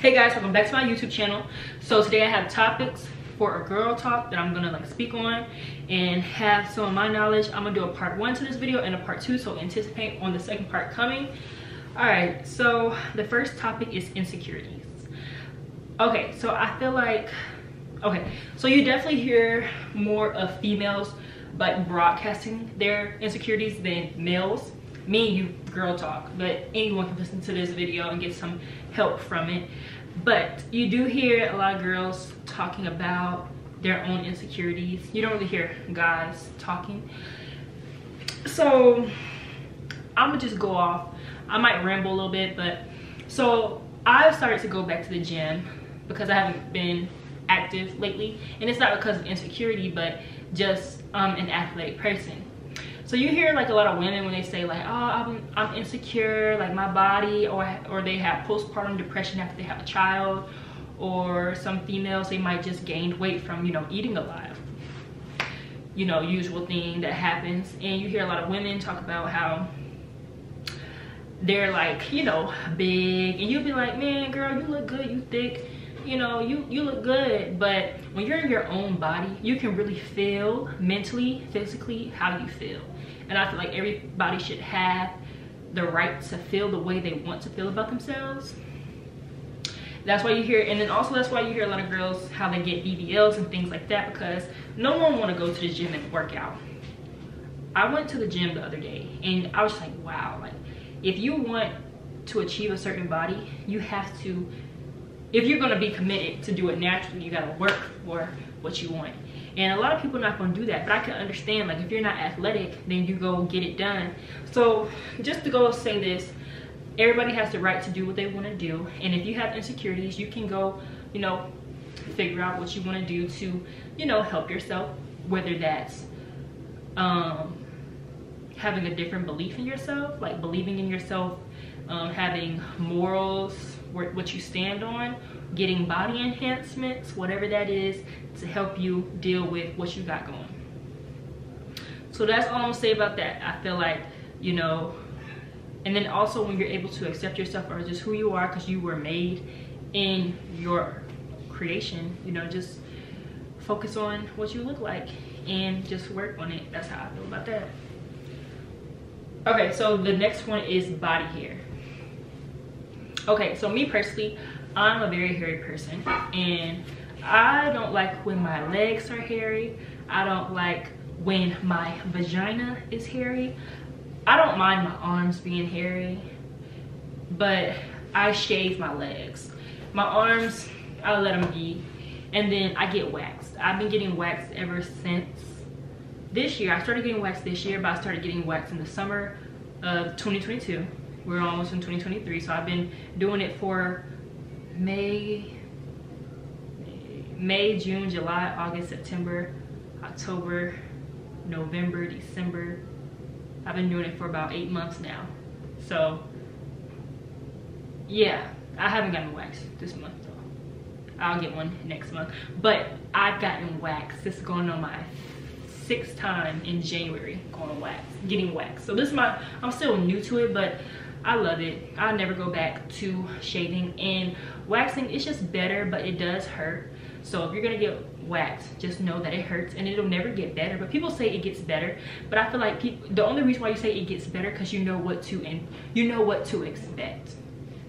Hey guys, welcome back to my YouTube channel. So today I have topics for a girl talk that I'm gonna like speak on and have some of my knowledge. I'm gonna do a part 1 to this video and a part 2, so anticipate on the second part coming. All right, so the first topic is insecurities. Okay, so I feel like, so you definitely hear more of females like broadcasting their insecurities than males. Me and you girl talk, but anyone can listen to this video and get some help from it. But you do hear a lot of girls talking about their own insecurities. You don't really hear guys talking. So I'm gonna just go off. I might ramble a little bit, but so I've started to go back to the gym because I haven't been active lately, and it's not because of insecurity, but just an athletic person. So you hear like a lot of women when they say like, oh, I'm insecure, like my body, or they have postpartum depression after they have a child, or some females, they might just gained weight from, you know, eating a lot. You know, usual thing that happens. And you hear a lot of women talk about how they're like, you know, big, and you'll be like, man, girl, you look good, you thick, you know, you look good. But when you're in your own body, you can really feel mentally, physically, how you feel. And I feel like everybody should have the right to feel the way they want to feel about themselves. That's why you hear, and then also that's why you hear a lot of girls how they get BBLs and things like that, because no one want to go to the gym and work out. I went to the gym the other day and I was just like, wow, like if you want to achieve a certain body, you have to, if you're going to be committed to do it naturally, you got to work for what you want. And a lot of people are not going to do that, but I can understand, like if you're not athletic, then you go get it done. So just to go say this, everybody has the right to do what they want to do. And if you have insecurities, you can go, you know, figure out what you want to do to, you know, help yourself, whether that's having a different belief in yourself, like believing in yourself, having morals, what you stand on, getting body enhancements, whatever that is, to help you deal with what you got going. So that's all I'm gonna say about that. I feel like, you know, and then also when you're able to accept yourself or just who you are, because you were made in your creation, you know, just focus on what you look like and just work on it. That's how I feel about that. Okay, so the next one is body hair. Okay, so me personally, I'm a very hairy person, and I don't like when my legs are hairy. I don't like when my vagina is hairy. I don't mind my arms being hairy, but I shave my legs. My arms, I let them be, and then I get waxed. I've been getting waxed ever since this year. I started getting waxed this year, but I started getting waxed in the summer of 2022. We're almost in 2023, so I've been doing it for May, June, July, August, September, October, November, December. I've been doing it for about 8 months now. So yeah, I haven't gotten waxed this month though. I'll get one next month, but I've gotten waxed. This is going on my 6th time in January getting waxed. So this is I'm still new to it, but I love it. I'll never go back to shaving. And waxing, it's just better, but it does hurt. So if you're gonna get waxed, just know that it hurts and it'll never get better. But people say it gets better, but I feel like the only reason why you say it gets better because you know what to expect.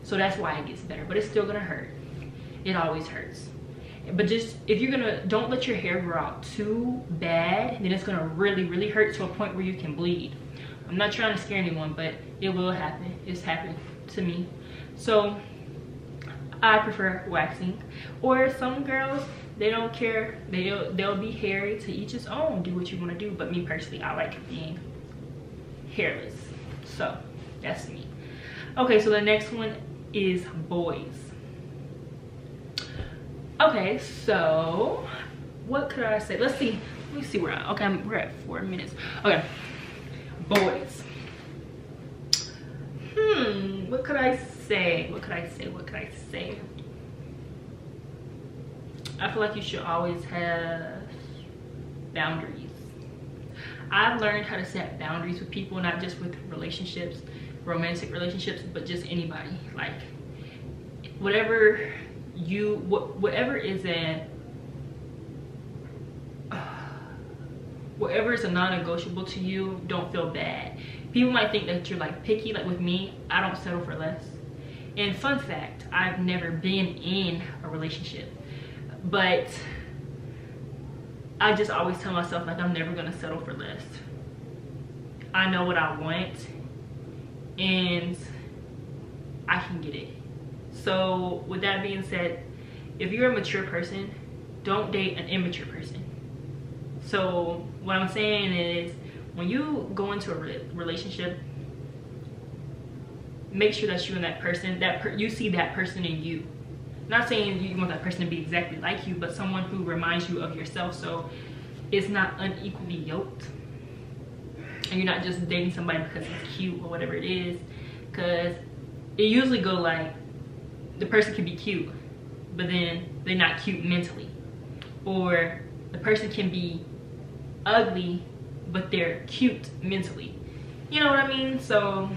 So that's why it gets better, but it's still gonna hurt. It always hurts. But just if you're gonna, don't let your hair grow out too bad, then it's gonna really hurt to a point where you can bleed. I'm not trying to scare anyone, but it will happen. It's happened to me. So I prefer waxing. Or some girls, they don't care. They'll be hairy. To each his own. Do what you want to do. But me personally, I like being hairless. So that's me. Okay, so the next one is boys. Okay, so what could I say? Let's see. Let me see where we're at 4 minutes. Okay. Boys. What could I say? I feel like you should always have boundaries. I've learned how to set boundaries with people, not just with relationships, romantic relationships, but just anybody. Like whatever whatever is a non-negotiable to you, don't feel bad. People might think that you're like picky. Like with me, I don't settle for less. And fun fact, I've never been in a relationship, but I just always tell myself like I'm never gonna settle for less. I know what I want and I can get it. So with that being said, if you're a mature person, don't date an immature person. So what I'm saying is, when you go into a relationship, make sure that you and that person, you see that person in you. Not saying you want that person to be exactly like you, but someone who reminds you of yourself, so it's not unequally yoked. And you're not just dating somebody because he's cute or whatever it is. Because it usually go like, the person can be cute, but then they're not cute mentally. Or the person can be ugly, but they're cute mentally. You know what I mean? So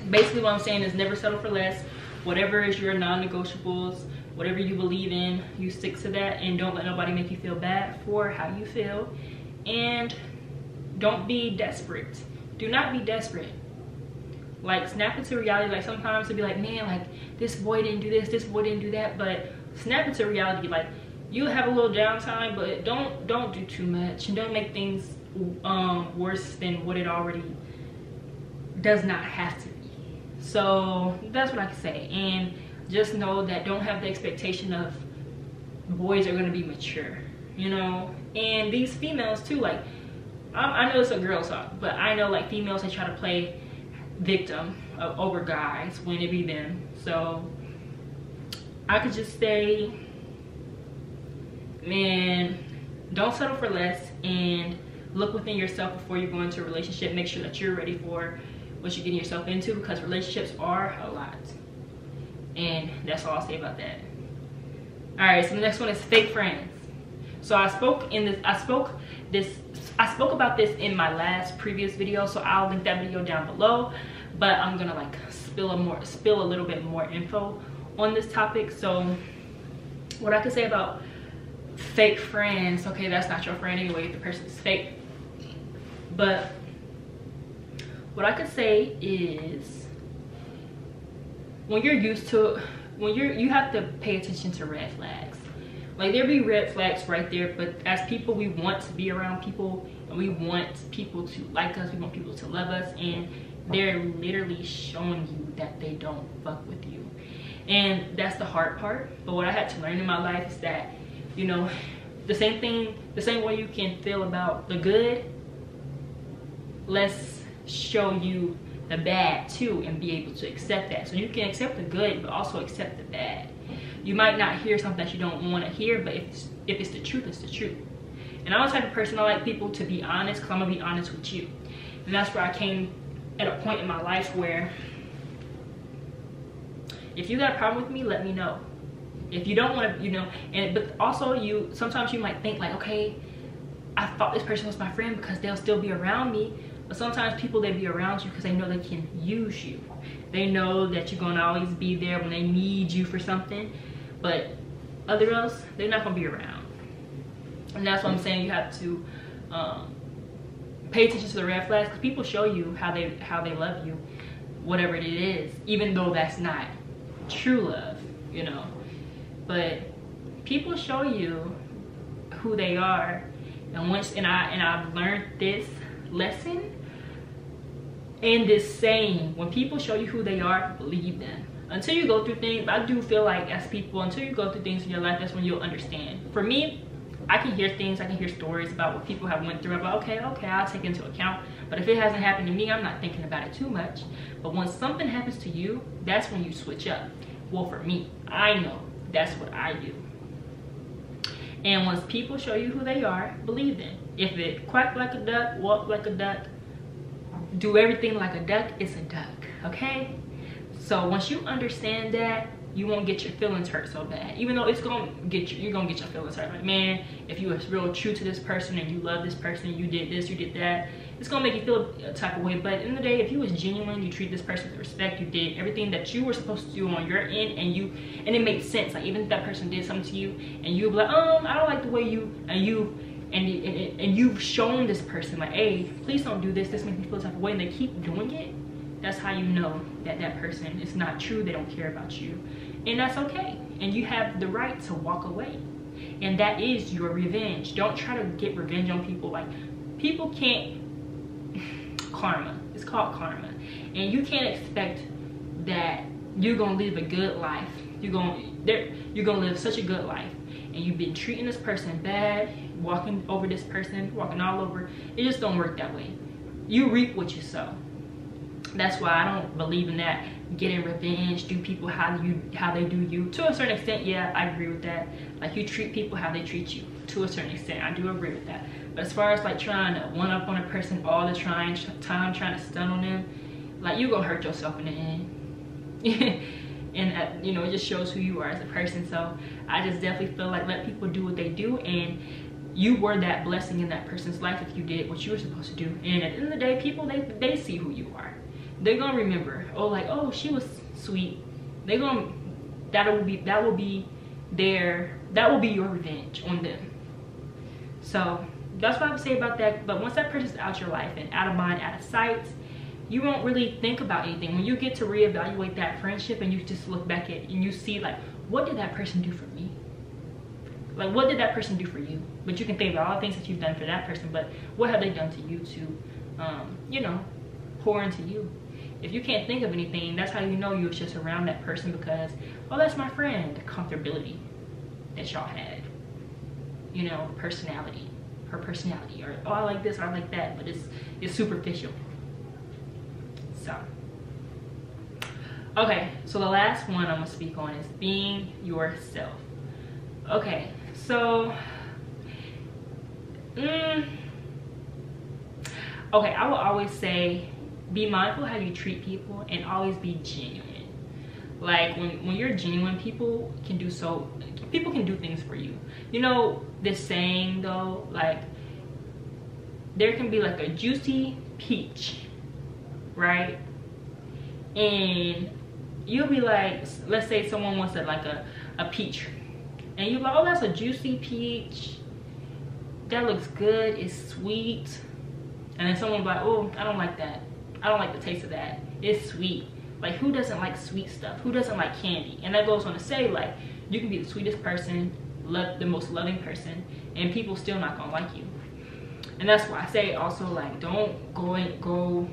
basically what I'm saying is, never settle for less. Whatever is your non-negotiables, whatever you believe in, you stick to that, and don't let nobody make you feel bad for how you feel. And don't be desperate. Do not be desperate. Like, snap into reality. Like, sometimes it'll be like, man, like, this boy didn't do this, this boy didn't do that. But snap into reality. Like, you have a little downtime, but don't do too much, and don't make things worse than what it already does not have to be. So that's what I can say. And just know that don't have the expectation of boys are going to be mature, you know. And these females too, like, I know it's a girl talk, but I know like females, they try to play victim over guys when it be them. So I could just say, man, don't settle for less, and look within yourself before you go into a relationship. Make sure that you're ready for what you're getting yourself into, because relationships are a lot. And that's all I'll say about that. All right, so the next one is fake friends. So I spoke about this in my last previous video, so I'll link that video down below. But I'm gonna like spill a little bit more info on this topic. So what I can say about fake friends, okay, that's not your friend anyway if the person's fake. But what I could say is, when you're used to, you have to pay attention to red flags. Like, there be red flags right there, but as people, we want to be around people, and we want people to like us, we want people to love us, and they're literally showing you that they don't fuck with you. And that's the hard part. But what I had to learn in my life is that, you know, the same way you can feel about the good, let's show you the bad too, and be able to accept that. So you can accept the good, but also accept the bad. You might not hear something that you don't want to hear, but if it's the truth, it's the truth. And I'm the type of person, I like people to be honest, because I'm gonna be honest with you. And that's where I came at a point in my life where, if you got a problem with me, let me know. If you don't want to, you know, but also sometimes you might think like, okay, I thought this person was my friend because they'll still be around me. But sometimes people, they be around you because they know they can use you. They know that you're gonna always be there when they need you for something. But otherwise, they're not gonna be around. And that's what I'm saying. You have to pay attention to the red flags, because people show you how they love you, whatever it is, even though that's not true love, you know. But people show you who they are, and I've learned this lesson and this saying: when people show you who they are, believe them. Until you go through things, I do feel like as people, until you go through things in your life, that's when you'll understand. For me, I can hear things, I can hear stories about what people have went through. I'm like, okay, I'll take into account. But if it hasn't happened to me, I'm not thinking about it too much. But when something happens to you, that's when you switch up. Well, for me, I know that's what I do. And once people show you who they are, believe them. If it quack like a duck, walk like a duck, do everything like a duck, it's a duck, okay? So once you understand that, you won't get your feelings hurt so bad. Even though you're gonna get your feelings hurt. Like, man, if you was real true to this person and you love this person, you did this, you did that, it's gonna make you feel a type of way. But in the day, if you was genuine, you treat this person with respect, you did everything that you were supposed to do on your end, and it made sense. Like, even if that person did something to you and you be like, I don't like the way you, and you've shown this person like, hey, please don't do this, this makes me feel a type of way, and they keep doing it, that's how you know that that person is not true, they don't care about you. And that's okay, and you have the right to walk away, and that is your revenge. Don't try to get revenge on people. Like, people can't, karma, it's called karma, and you can't expect that you're gonna live a good life. You're gonna live such a good life, and you've been treating this person bad, walking over this person, walking all over. It just don't work that way. You reap what you sow. That's why I don't believe in that getting revenge, do people how they do you. To a certain extent, yeah, I agree with that. Like, you treat people how they treat you. To a certain extent, I do agree with that. But as far as like trying to one up on a person all the time, trying to stun on them, like, you're gonna hurt yourself in the end. And you know, it just shows who you are as a person. So I just definitely feel like, let people do what they do, and you were that blessing in that person's life if you did what you were supposed to do. And at the end of the day, people, they see who you are. They're gonna remember, oh, like, oh, she was sweet. That will be your revenge on them. So that's what I would say about that. But once that person's out your life and out of mind, out of sight, you won't really think about anything. When you get to reevaluate that friendship and you just look back at it and you see, like, what did that person do for me? Like, what did that person do for you? But you can think about all the things that you've done for that person, but what have they done to you to, you know, pour into you? If you can't think of anything, that's how you know you was just around that person because, oh, that's my friend. The comfortability that y'all had, you know, personality, her personality, or, oh, I like this, or I like that, but it's superficial. So, okay, so the last one I'm gonna speak on is being yourself. Okay, so, okay, I will always say, be mindful how you treat people and always be genuine. Like, when you're genuine, people can do things for you. You know this saying though, like, there can be like a juicy peach, right? And you'll be like, let's say someone wants a peach, and you're like, oh, that's a juicy peach, that looks good, it's sweet. And then someone will be like, oh, I don't like that, I don't like the taste of that, it's sweet. Like, who doesn't like sweet stuff? Who doesn't like candy? And that goes on to say, like, you can be the sweetest person, the most loving person, and people still not gonna like you. And that's why I say also, like, don't go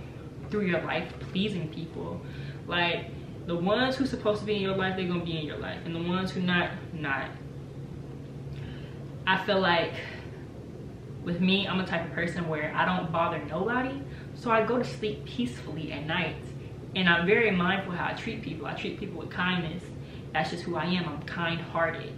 through your life pleasing people. Like, the ones who's supposed to be in your life, they're gonna be in your life, and the ones who not. I feel like with me, I'm the type of person where I don't bother nobody, so I go to sleep peacefully at night. And I'm very mindful how I treat people. I treat people with kindness. That's just who I am. I'm kind-hearted.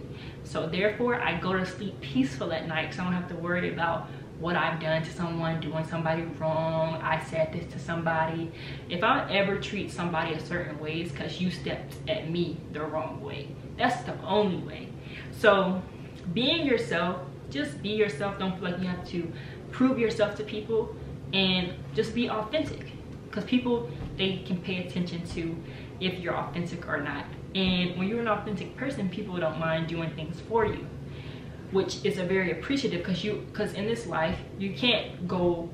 So therefore, I go to sleep peaceful at night because I don't have to worry about what I've done to someone, doing somebody wrong, I said this to somebody. If I ever treat somebody a certain way, it's because you stepped at me the wrong way. That's the only way. So being yourself, just be yourself. Don't feel like you have to prove yourself to people, and just be authentic. Because people, they can pay attention to if you're authentic or not. And when you're an authentic person, people don't mind doing things for you, which is a very appreciative, because in this life, you can't go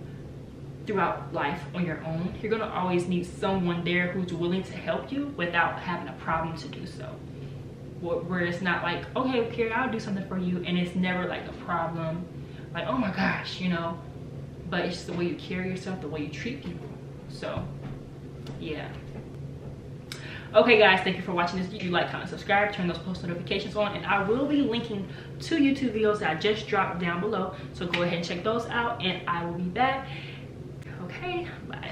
throughout life on your own. You're gonna always need someone there who's willing to help you without having a problem to do so. Where it's not like, okay, Carrie, I'll do something for you, and it's never like a problem, like, oh my gosh, you know. But it's just the way you carry yourself, the way you treat people. So yeah. Okay guys, thank you for watching this video. Like, comment, subscribe, turn those post notifications on, and I will be linking 2 YouTube videos that I just dropped down below, so go ahead and check those out, and I will be back. Okay, bye.